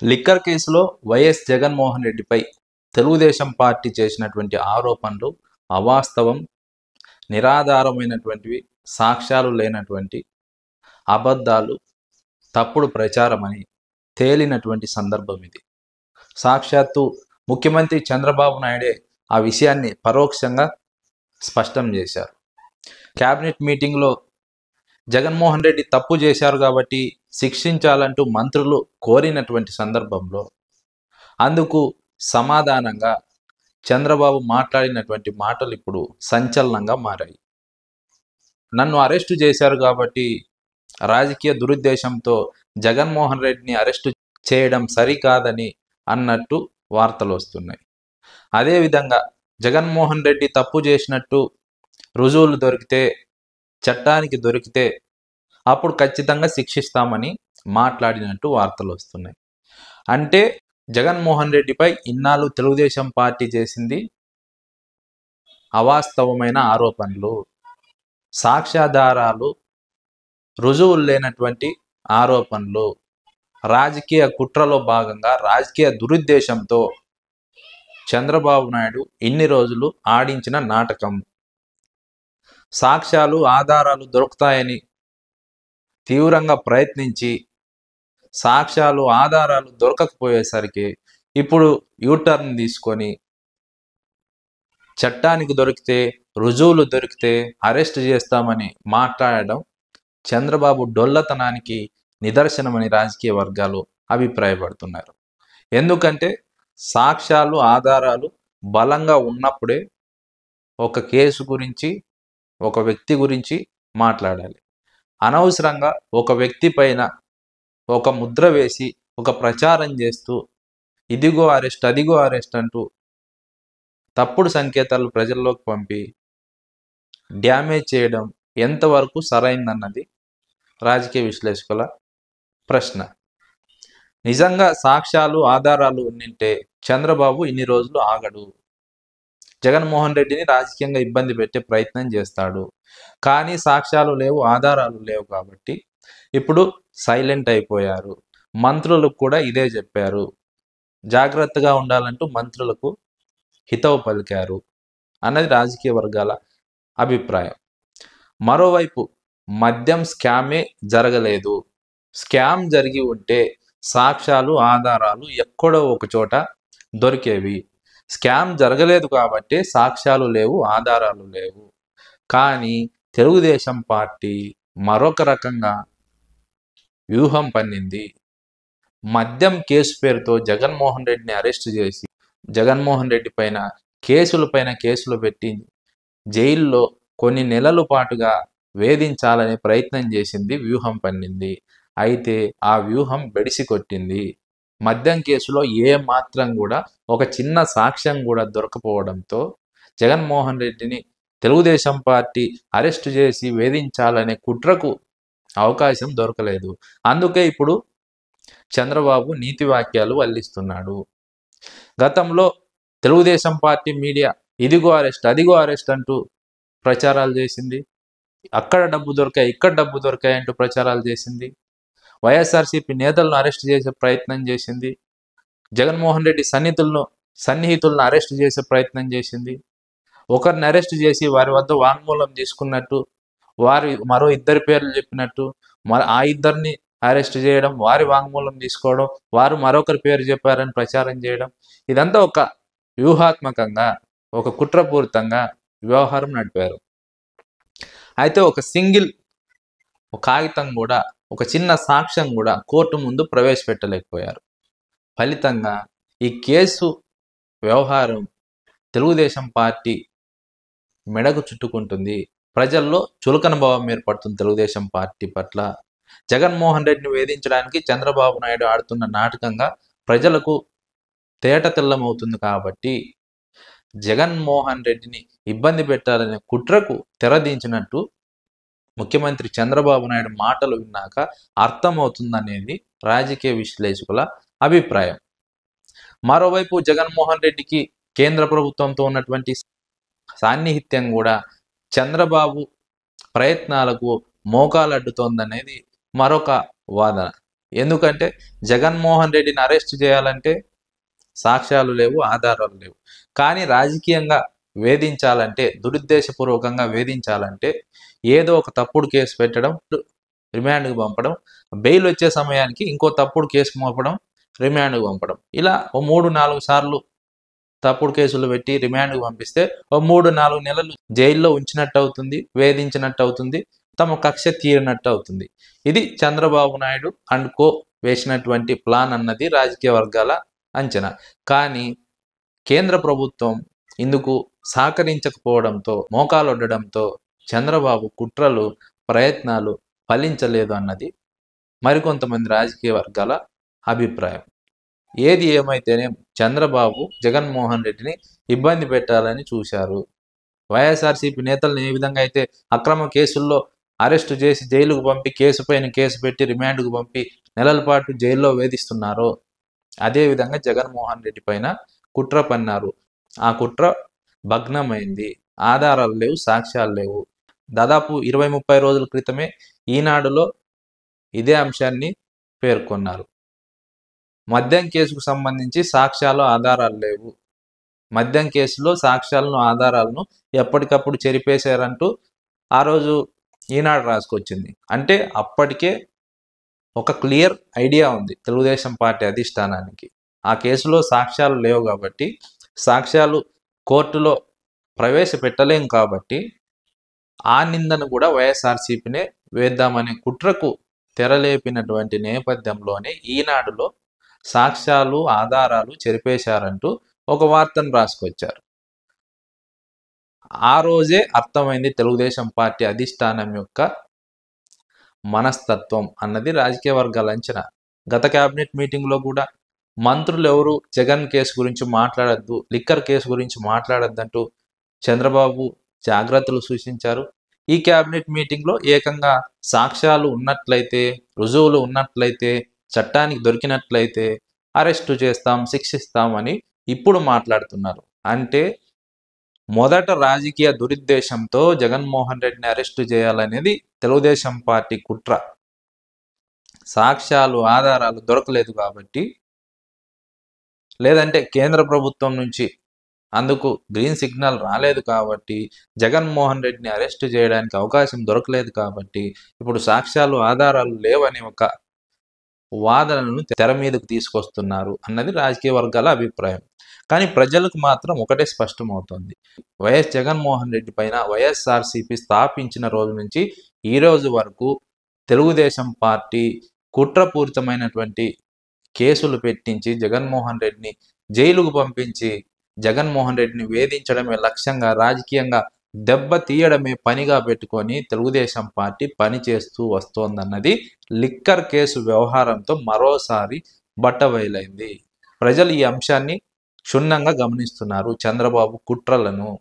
Liquor కేసులో YS Jaganmohan రెడ్డిపై Telugu Desam party చేసినటువంటి ఆరోపణలు అవాస్తవం, నిరాధారమైనటువంటివి, సాక్ష్యాలు లేనటువంటి అబద్ధాలు, తప్పుడు ప్రచారమని తేలినటువంటి సందర్భం ఇది. సాక్షాత్తు ముఖ్యమంత్రి చంద్రబాబు నాయుడే ఆ విషయాన్ని పరోక్షంగా స్పష్టం చేశారు. క్యాబినెట్ మీటింగ్లో జగన్మోహన్ రెడ్డి తప్పు చేశారు కాబట్టి శిక్షించాలంటూ మంత్రులు కోరినటువంటి సందర్భంలో అందుకు సమాధానంగా చంద్రబాబు మాట్లాడినటువంటి మాటలు ఇప్పుడు సంచలనంగా మారాయి. నన్ను అరెస్టు చేశారు కాబట్టి రాజకీయ దురుద్దేశంతో జగన్మోహన్ రెడ్డిని అరెస్టు చేయడం సరికాదని అన్నట్టు వార్తలు వస్తున్నాయి. అదేవిధంగా జగన్మోహన్ రెడ్డి తప్పు చేసినట్టు రుజువులు దొరికితే, చట్టానికి దొరికితే అప్పుడు ఖచ్చితంగా శిక్షిస్తామని మాట్లాడినట్టు వార్తలు వస్తున్నాయి. అంటే జగన్మోహన్ రెడ్డిపై ఇన్నాళ్ళు తెలుగుదేశం పార్టీ చేసింది అవాస్తవమైన ఆరోపణలు, సాక్ష్యాధారాలు, రుజువులు లేనటువంటి ఆరోపణలు, రాజకీయ కుట్రలో భాగంగా రాజకీయ దురుద్దేశంతో చంద్రబాబు నాయుడు ఇన్ని రోజులు ఆడించిన నాటకం. సాక్ష్యాలు, ఆధారాలు దొరుకుతాయని తీవ్రంగా ప్రయత్నించి సాక్ష్యాలు, ఆధారాలు దొరకకపోయేసరికి ఇప్పుడు యూటర్న్ తీసుకొని చట్టానికి దొరికితే, రుజువులు దొరికితే అరెస్ట్ చేస్తామని మాట్లాడడం చంద్రబాబు డొల్లతనానికి నిదర్శనమని రాజకీయ వర్గాలు అభిప్రాయపడుతున్నారు. ఎందుకంటే సాక్ష్యాలు, ఆధారాలు బలంగా ఉన్నప్పుడే ఒక కేసు గురించి, ఒక వ్యక్తి గురించి మాట్లాడాలి. అనవసరంగా ఒక వ్యక్తి పైన ఒక ముద్ర వేసి ఒక ప్రచారం చేస్తూ ఇదిగో అరెస్ట్, అదిగో అరెస్ట్ అంటూ తప్పుడు సంకేతాలు ప్రజల్లోకి పంపి డ్యామేజ్ చేయడం ఎంతవరకు సరైందన్నది రాజకీయ విశ్లేషకుల ప్రశ్న. నిజంగా సాక్ష్యాలు, ఆధారాలు ఉండింటే చంద్రబాబు ఇన్ని రోజులు ఆగడు. జగన్మోహన్ రెడ్డిని రాజకీయంగా ఇబ్బంది పెట్టే ప్రయత్నం చేస్తాడు. కానీ సాక్ష్యాలు లేవు, ఆధారాలు లేవు కాబట్టి ఇప్పుడు సైలెంట్ అయిపోయారు. మంత్రులకు కూడా ఇదే చెప్పారు. జాగ్రత్తగా ఉండాలంటూ మంత్రులకు హితవు పలికారు అన్నది రాజకీయ వర్గాల అభిప్రాయం. మరోవైపు మద్యం స్కామే జరగలేదు. స్కామ్ జరిగి ఉంటే సాక్ష్యాలు, ఆధారాలు ఎక్కడో ఒక చోట దొరికేవి. స్కామ్ జరగలేదు కాబట్టి సాక్ష్యాలు లేవు, ఆధారాలు లేవు. కానీ తెలుగుదేశం పార్టీ మరొక రకంగా వ్యూహం పన్నింది. మద్యం కేసు పేరుతో జగన్మోహన్ రెడ్డిని అరెస్ట్ చేసి జగన్మోహన్ రెడ్డి పైన కేసులు పెట్టి జైల్లో కొన్ని నెలల పాటుగా వేధించాలనే ప్రయత్నం చేసింది, వ్యూహం పన్నింది. అయితే ఆ వ్యూహం బెడిసి కొట్టింది. మద్యం కేసులో ఏ మాత్రం కూడా ఒక చిన్న సాక్ష్యం కూడా దొరకపోవడంతో జగన్మోహన్ రెడ్డిని తెలుగుదేశం పార్టీ అరెస్టు చేసి వేధించాలనే కుట్రకు అవకాశం దొరకలేదు. అందుకే ఇప్పుడు చంద్రబాబు నీతి వాక్యాలు వల్లిస్తున్నాడు. గతంలో తెలుగుదేశం పార్టీ మీడియా ఇదిగో అరెస్ట్, అదిగో అరెస్ట్ అంటూ ప్రచారాలు చేసింది. అక్కడ డబ్బు దొరికాయి, ఇక్కడ డబ్బు దొరికాయి అంటూ ప్రచారాలు చేసింది. వైఎస్ఆర్సీపీ నేతలను అరెస్ట్ చేసే ప్రయత్నం చేసింది. జగన్మోహన్ రెడ్డి సన్నిహితులను అరెస్ట్ చేసే ప్రయత్నం చేసింది. ఒకరిని అరెస్ట్ చేసి వారి వద్ద వాంగ్మూలం తీసుకున్నట్టు, వారి మరో ఇద్దరి పేర్లు చెప్పినట్టు, ఆ ఇద్దరిని అరెస్ట్ చేయడం, వారి వాంగ్మూలం తీసుకోవడం, వారు మరొకరి పేరు చెప్పారని ప్రచారం చేయడం, ఇదంతా ఒక వ్యూహాత్మకంగా, ఒక కుట్రపూరితంగా వ్యవహారం నడిపారు. అయితే ఒక కాగితం కూడా, ఒక చిన్న సాక్ష్యం కూడా కోర్టు ముందు ప్రవేశపెట్టలేకపోయారు. ఫలితంగా ఈ కేసు వ్యవహారం తెలుగుదేశం పార్టీ మెడకు చుట్టుకుంటుంది. ప్రజల్లో చులకన భావం ఏర్పడుతుంది తెలుగుదేశం పార్టీ పట్ల. జగన్మోహన్ రెడ్డిని వేధించడానికి చంద్రబాబు నాయుడు ఆడుతున్న నాటకంగా ప్రజలకు తేటతెల్లమవుతుంది. కాబట్టి జగన్మోహన్ రెడ్డిని ఇబ్బంది పెట్టాలనే కుట్రకు తెరదించినట్టు ముఖ్యమంత్రి చంద్రబాబు నాయుడు మాటలు విన్నాక అర్థమవుతుందనేది రాజకీయ విశ్లేషకుల అభిప్రాయం. మరోవైపు జగన్మోహన్ రెడ్డికి కేంద్ర ప్రభుత్వంతో ఉన్నటువంటి సాన్నిహిత్యం కూడా చంద్రబాబు ప్రయత్నాలకు మోకాలడ్డుతోందనేది మరొక వాదన. ఎందుకంటే జగన్మోహన్ రెడ్డిని అరెస్ట్ చేయాలంటే సాక్ష్యాలు లేవు, ఆధారాలు లేవు. కానీ రాజకీయంగా వేధించాలంటే, దురుద్దేశపూర్వకంగా వేధించాలంటే ఏదో ఒక తప్పుడు కేసు పెట్టడం, రిమాండ్కి పంపడం, బెయిల్ వచ్చే సమయానికి ఇంకో తప్పుడు కేసు మోపడం, రిమాండ్కి పంపడం, ఇలా ఓ 3-4 సార్లు తప్పుడు కేసులు పెట్టి రిమాండ్కి పంపిస్తే ఓ 3-4 నెలలు జైల్లో ఉంచినట్టు అవుతుంది, వేధించినట్టు అవుతుంది, తమ కక్ష తీరినట్టు అవుతుంది. ఇది చంద్రబాబు నాయుడు అండ్ కో వేసినటువంటి ప్లాన్ అన్నది రాజకీయ వర్గాల అంచనా. కానీ కేంద్ర ప్రభుత్వం ఇందుకు సహకరించకపోవడంతో, మోకాలొడ్డడంతో చంద్రబాబు కుట్రలు, ప్రయత్నాలు ఫలించలేదు అన్నది మరికొంతమంది రాజకీయ వర్గాల అభిప్రాయం. ఏది ఏమైతేనే చంద్రబాబు జగన్మోహన్ రెడ్డిని ఇబ్బంది పెట్టాలని చూశారు. వైఎస్ఆర్సీపీ నేతలను ఏ విధంగా అయితే అక్రమ కేసుల్లో అరెస్టు చేసి జైలుకు పంపి, కేసు పైన కేసు పెట్టి రిమాండ్కు పంపి నెలల పాటు జైల్లో వేధిస్తున్నారో అదేవిధంగా జగన్మోహన్ రెడ్డి పైన కుట్ర పన్నారు. ఆ కుట్ర భగ్నమైంది. ఆధారాలు లేవు, సాక్ష్యాలు లేవు. దాదాపు 20-30 రోజుల క్రితమే ఈనాడులో ఇదే అంశాన్ని పేర్కొన్నారు. మద్యం కేసుకు సంబంధించి సాక్ష్యాలు, ఆధారాలు లేవు. మద్యం కేసులో సాక్ష్యాలను, ఆధారాలను ఎప్పటికప్పుడు చెరిపేశారంటూ ఆ రోజు ఈనాడు రాసుకొచ్చింది. అంటే అప్పటికే ఒక క్లియర్ ఐడియా ఉంది తెలుగుదేశం పార్టీ అధిష్టానానికి. ఆ కేసులో సాక్ష్యాలు లేవు కాబట్టి, సాక్ష్యాలు కోర్టులో ప్రవేశపెట్టలేం కాబట్టి ఆ నిందను కూడా వైఎస్ఆర్సీపీనే వేద్దామనే కుట్రకు తెరలేపినటువంటి నేపథ్యంలోనే ఈనాడులో సాక్ష్యాలు, ఆధారాలు చెరిపేశారంటూ ఒక వార్తను రాసుకొచ్చారు. ఆ రోజే అర్థమైంది తెలుగుదేశం పార్టీ అధిష్టానం యొక్క మనస్తత్వం అన్నది రాజకీయ వర్గాల అంచనా. గత కేబినెట్ మీటింగ్లో కూడా మంత్రులు ఎవరు జగన్ కేసు గురించి మాట్లాడద్దు, లిక్కర్ కేసు గురించి మాట్లాడద్దంటూ చంద్రబాబు జాగ్రత్తలు సూచించారు. ఈ కేబినెట్ మీటింగ్లో ఏకంగా సాక్ష్యాలు ఉన్నట్లయితే, రుజువులు ఉన్నట్లయితే, చట్టానికి దొరికినట్లయితే అరెస్టు చేస్తాం, శిక్షిస్తాం అని ఇప్పుడు మాట్లాడుతున్నారు. అంటే మొదట రాజకీయ దురుద్దేశంతో జగన్మోహన్ రెడ్డిని అరెస్టు చేయాలనేది తెలుగుదేశం పార్టీ కుట్ర. సాక్ష్యాలు, ఆధారాలు దొరకలేదు కాబట్టి, లేదంటే కేంద్ర ప్రభుత్వం నుంచి అందుకు గ్రీన్ సిగ్నల్ రాలేదు కాబట్టి, జగన్మోహన్ రెడ్డిని అరెస్టు చేయడానికి అవకాశం దొరకలేదు కాబట్టి ఇప్పుడు సాక్ష్యాలు, ఆధారాలు లేవని ఒక వాదనను తెర మీదకు తీసుకొస్తున్నారు అన్నది రాజకీయ వర్గాల అభిప్రాయం. కానీ ప్రజలకు మాత్రం ఒకటే స్పష్టమవుతుంది. వైఎస్ జగన్మోహన్ రెడ్డి పైన వైఎస్ఆర్సీపీ స్థాపించిన రోజు నుంచి ఈ రోజు వరకు తెలుగుదేశం పార్టీ కుట్రపూరితమైనటువంటి కేసులు పెట్టించి జగన్మోహన్ రెడ్డిని జైలుకు పంపించి జగన్మోహన్ రెడ్డిని వేధించడమే లక్ష్యంగా, రాజకీయంగా దెబ్బ తీయడమే పనిగా పెట్టుకొని తెలుగుదేశం పార్టీ పనిచేస్తూ వస్తోందన్నది లిక్కర్ కేసు వ్యవహారంతో మరోసారి బట్టబయలైంది. ప్రజలు ఈ అంశాన్ని క్షుణ్ణంగా గమనిస్తున్నారు, చంద్రబాబు కుట్రలను.